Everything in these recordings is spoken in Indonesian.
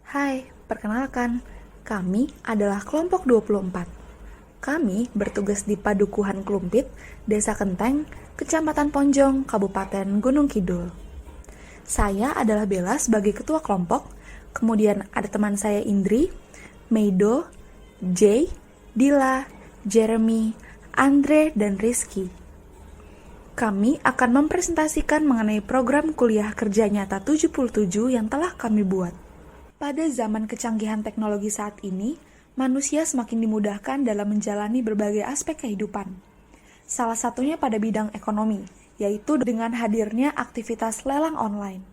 Hai, perkenalkan, kami adalah kelompok 24. Kami bertugas di Padukuhan Klumpit, Desa Kenteng, Kecamatan Ponjong, Kabupaten Gunung Kidul. Saya adalah Bella sebagai ketua kelompok, kemudian ada teman saya Indri, Meido, Jay, Dila, Jeremy, Andre, dan Rizky. Kami akan mempresentasikan mengenai program kuliah kerja nyata 77 yang telah kami buat. Pada zaman kecanggihan teknologi saat ini, manusia semakin dimudahkan dalam menjalani berbagai aspek kehidupan. Salah satunya pada bidang ekonomi, yaitu dengan hadirnya aktivitas lelang online.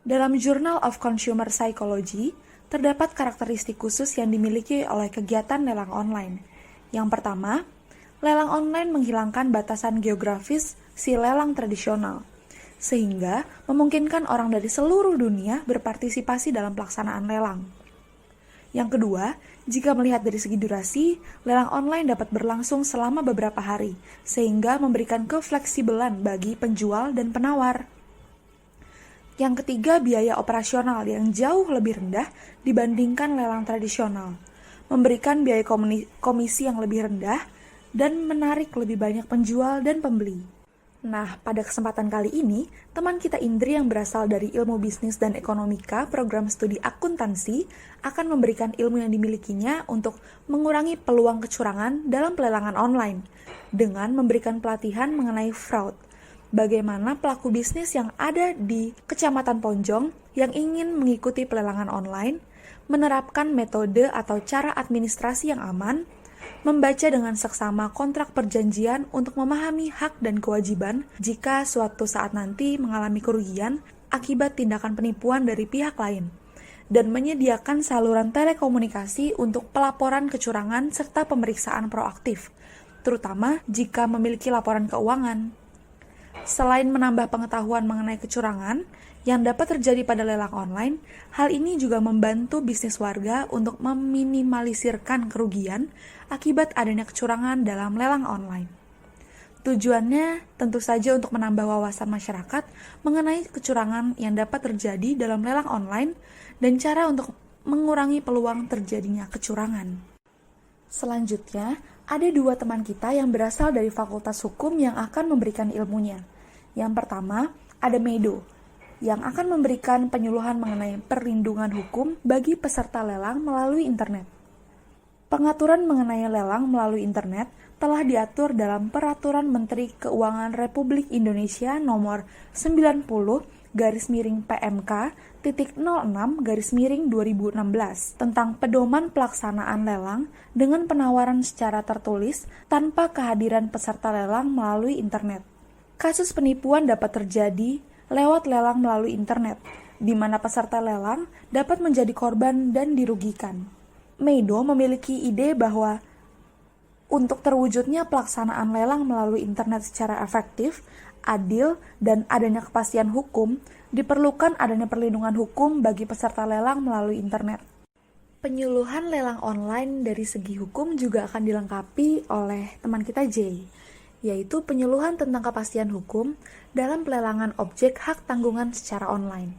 Dalam Journal of Consumer Psychology, terdapat karakteristik khusus yang dimiliki oleh kegiatan lelang online. Yang pertama, lelang online menghilangkan batasan geografis si lelang tradisional, sehingga memungkinkan orang dari seluruh dunia berpartisipasi dalam pelaksanaan lelang. Yang kedua, jika melihat dari segi durasi, lelang online dapat berlangsung selama beberapa hari, sehingga memberikan kefleksibelan bagi penjual dan penawar. Yang ketiga, biaya operasional yang jauh lebih rendah dibandingkan lelang tradisional, memberikan biaya komisi yang lebih rendah, dan menarik lebih banyak penjual dan pembeli. Nah, pada kesempatan kali ini, teman kita Indri yang berasal dari Ilmu Bisnis dan Ekonomika, program studi akuntansi, akan memberikan ilmu yang dimilikinya untuk mengurangi peluang kecurangan dalam pelelangan online, dengan memberikan pelatihan mengenai fraud. Bagaimana pelaku bisnis yang ada di Kecamatan Ponjong yang ingin mengikuti pelelangan online, menerapkan metode atau cara administrasi yang aman, membaca dengan seksama kontrak perjanjian untuk memahami hak dan kewajiban jika suatu saat nanti mengalami kerugian akibat tindakan penipuan dari pihak lain, dan menyediakan saluran telekomunikasi untuk pelaporan kecurangan serta pemeriksaan proaktif, terutama jika memiliki laporan keuangan. Selain menambah pengetahuan mengenai kecurangan yang dapat terjadi pada lelang online, hal ini juga membantu bisnis warga untuk meminimalisirkan kerugian akibat adanya kecurangan dalam lelang online. Tujuannya tentu saja untuk menambah wawasan masyarakat mengenai kecurangan yang dapat terjadi dalam lelang online dan cara untuk mengurangi peluang terjadinya kecurangan. Selanjutnya, ada dua teman kita yang berasal dari Fakultas Hukum yang akan memberikan ilmunya. Yang pertama, ada Meido, yang akan memberikan penyuluhan mengenai perlindungan hukum bagi peserta lelang melalui internet. Pengaturan mengenai lelang melalui internet telah diatur dalam Peraturan Menteri Keuangan Republik Indonesia Nomor 90/PMK.06/2016 tentang pedoman pelaksanaan lelang dengan penawaran secara tertulis tanpa kehadiran peserta lelang melalui internet. Kasus penipuan dapat terjadi lewat lelang melalui internet, di mana peserta lelang dapat menjadi korban dan dirugikan. Meido memiliki ide bahwa untuk terwujudnya pelaksanaan lelang melalui internet secara efektif, adil, dan adanya kepastian hukum, diperlukan adanya perlindungan hukum bagi peserta lelang melalui internet. Penyuluhan lelang online dari segi hukum juga akan dilengkapi oleh teman kita Jay, yaitu penyuluhan tentang kepastian hukum dalam pelelangan objek hak tanggungan secara online.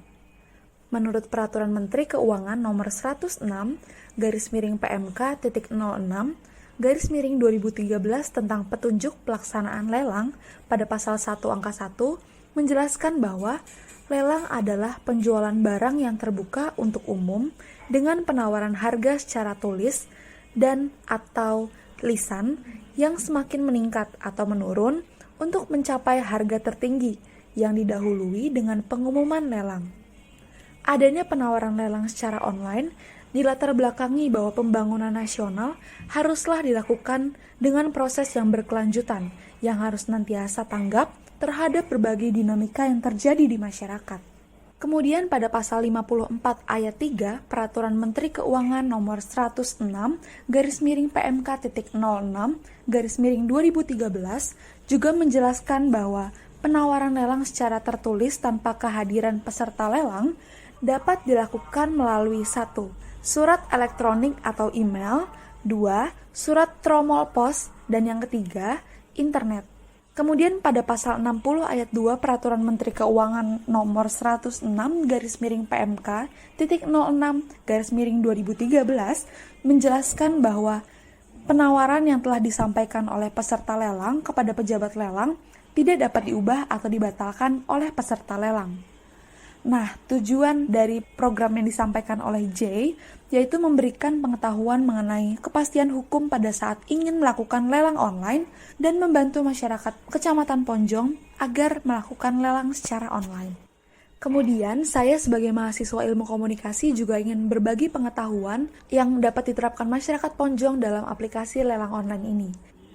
Menurut Peraturan Menteri Keuangan Nomor 106/PMK.06/2013 tentang petunjuk pelaksanaan lelang pada pasal 1 angka 1 menjelaskan bahwa lelang adalah penjualan barang yang terbuka untuk umum dengan penawaran harga secara tulis dan atau lisan yang semakin meningkat atau menurun untuk mencapai harga tertinggi yang didahului dengan pengumuman lelang. Adanya penawaran lelang secara online dilatar belakangi bahwa pembangunan nasional haruslah dilakukan dengan proses yang berkelanjutan yang harus senantiasa tanggap terhadap berbagai dinamika yang terjadi di masyarakat. Kemudian pada pasal 54 ayat 3 Peraturan Menteri Keuangan Nomor 106/PMK.06/2013 juga menjelaskan bahwa penawaran lelang secara tertulis tanpa kehadiran peserta lelang dapat dilakukan melalui 1. Surat elektronik atau email, 2. Surat tromol pos, dan yang ketiga, internet. Kemudian pada pasal 60 ayat 2 Peraturan Menteri Keuangan nomor 106/PMK.06/2013 menjelaskan bahwa penawaran yang telah disampaikan oleh peserta lelang kepada pejabat lelang tidak dapat diubah atau dibatalkan oleh peserta lelang. Nah, tujuan dari program yang disampaikan oleh J yaitu memberikan pengetahuan mengenai kepastian hukum pada saat ingin melakukan lelang online dan membantu masyarakat Kecamatan Ponjong agar melakukan lelang secara online. Kemudian, saya sebagai mahasiswa ilmu komunikasi juga ingin berbagi pengetahuan yang dapat diterapkan masyarakat Ponjong dalam aplikasi lelang online ini.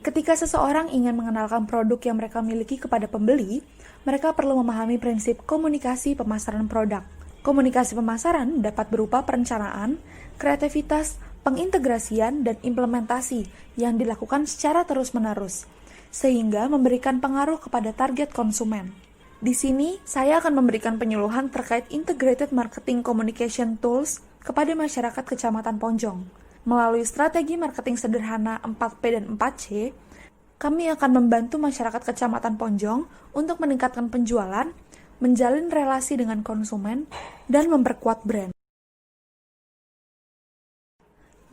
Ketika seseorang ingin mengenalkan produk yang mereka miliki kepada pembeli, mereka perlu memahami prinsip komunikasi pemasaran produk. Komunikasi pemasaran dapat berupa perencanaan, kreativitas, pengintegrasian, dan implementasi yang dilakukan secara terus-menerus, sehingga memberikan pengaruh kepada target konsumen. Di sini, saya akan memberikan penyuluhan terkait Integrated Marketing Communication Tools kepada masyarakat Kecamatan Ponjong. Melalui strategi marketing sederhana 4P dan 4C, kami akan membantu masyarakat Kecamatan Ponjong untuk meningkatkan penjualan, menjalin relasi dengan konsumen, dan memperkuat brand.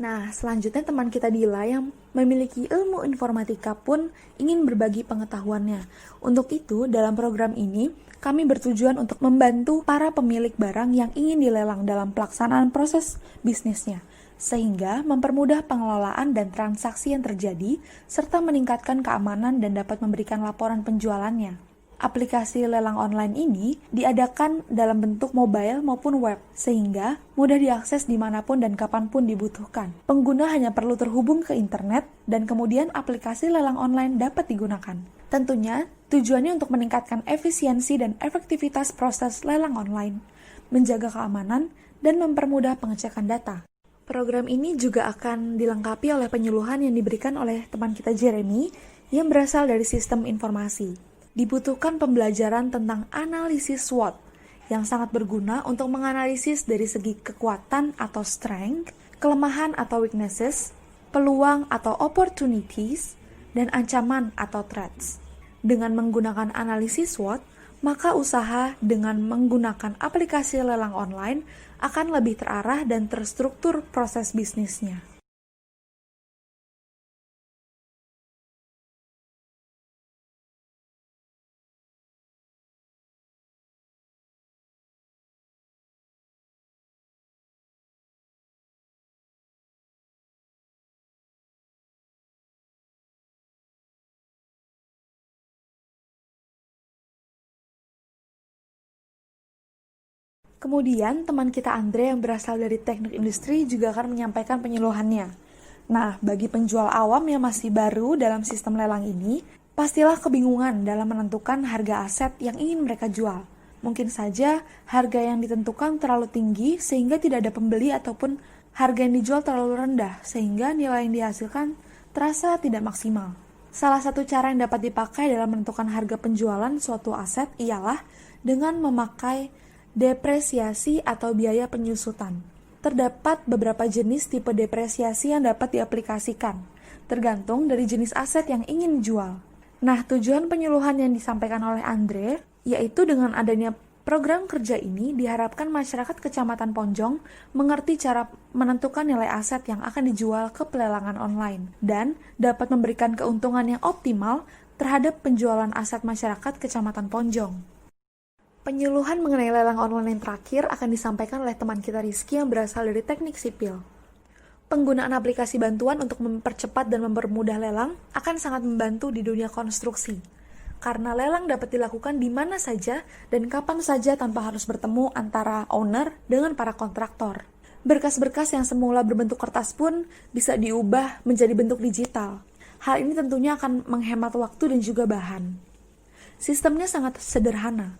Nah, selanjutnya teman kita Dila yang memiliki ilmu informatika pun ingin berbagi pengetahuannya. Untuk itu, dalam program ini, kami bertujuan untuk membantu para pemilik barang yang ingin dilelang dalam pelaksanaan proses bisnisnya, sehingga mempermudah pengelolaan dan transaksi yang terjadi, serta meningkatkan keamanan dan dapat memberikan laporan penjualannya. Aplikasi lelang online ini diadakan dalam bentuk mobile maupun web, sehingga mudah diakses dimanapun dan kapanpun dibutuhkan. Pengguna hanya perlu terhubung ke internet, dan kemudian aplikasi lelang online dapat digunakan. Tentunya, tujuannya untuk meningkatkan efisiensi dan efektivitas proses lelang online, menjaga keamanan, dan mempermudah pengecekan data. Program ini juga akan dilengkapi oleh penyuluhan yang diberikan oleh teman kita Jeremy yang berasal dari sistem informasi. Dibutuhkan pembelajaran tentang analisis SWOT yang sangat berguna untuk menganalisis dari segi kekuatan atau strength, kelemahan atau weaknesses, peluang atau opportunities, dan ancaman atau threats. Dengan menggunakan analisis SWOT, maka usaha dengan menggunakan aplikasi lelang online akan lebih terarah dan terstruktur proses bisnisnya. Kemudian, teman kita Andre yang berasal dari teknik industri juga akan menyampaikan penyuluhannya. Nah, bagi penjual awam yang masih baru dalam sistem lelang ini, pastilah kebingungan dalam menentukan harga aset yang ingin mereka jual. Mungkin saja harga yang ditentukan terlalu tinggi sehingga tidak ada pembeli ataupun harga yang dijual terlalu rendah sehingga nilai yang dihasilkan terasa tidak maksimal. Salah satu cara yang dapat dipakai dalam menentukan harga penjualan suatu aset ialah dengan memakai depresiasi atau biaya penyusutan. Terdapat beberapa jenis tipe depresiasi yang dapat diaplikasikan, tergantung dari jenis aset yang ingin dijual. Nah, tujuan penyuluhan yang disampaikan oleh Andre, yaitu dengan adanya program kerja ini diharapkan masyarakat Kecamatan Ponjong mengerti cara menentukan nilai aset yang akan dijual ke pelelangan online dan dapat memberikan keuntungan yang optimal terhadap penjualan aset masyarakat Kecamatan Ponjong. Penyuluhan mengenai lelang online yang terakhir akan disampaikan oleh teman kita Rizky yang berasal dari teknik sipil. Penggunaan aplikasi bantuan untuk mempercepat dan mempermudah lelang akan sangat membantu di dunia konstruksi. Karena lelang dapat dilakukan di mana saja dan kapan saja tanpa harus bertemu antara owner dengan para kontraktor. Berkas-berkas yang semula berbentuk kertas pun bisa diubah menjadi bentuk digital. Hal ini tentunya akan menghemat waktu dan juga bahan. Sistemnya sangat sederhana.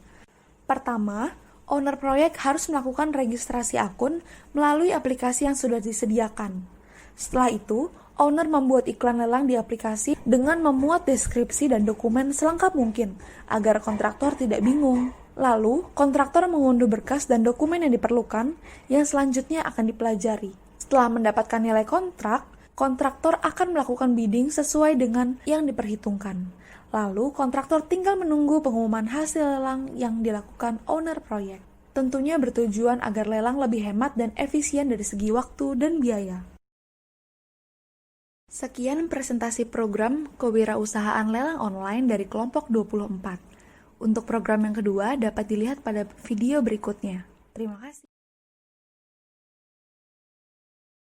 Pertama, owner proyek harus melakukan registrasi akun melalui aplikasi yang sudah disediakan. Setelah itu, owner membuat iklan lelang di aplikasi dengan memuat deskripsi dan dokumen selengkap mungkin agar kontraktor tidak bingung. Lalu, kontraktor mengunduh berkas dan dokumen yang diperlukan yang selanjutnya akan dipelajari. Setelah mendapatkan nilai kontrak, kontraktor akan melakukan bidding sesuai dengan yang diperhitungkan. Lalu, kontraktor tinggal menunggu pengumuman hasil lelang yang dilakukan owner proyek. Tentunya bertujuan agar lelang lebih hemat dan efisien dari segi waktu dan biaya. Sekian presentasi program kewirausahaan lelang online dari kelompok 24. Untuk program yang kedua dapat dilihat pada video berikutnya. Terima kasih.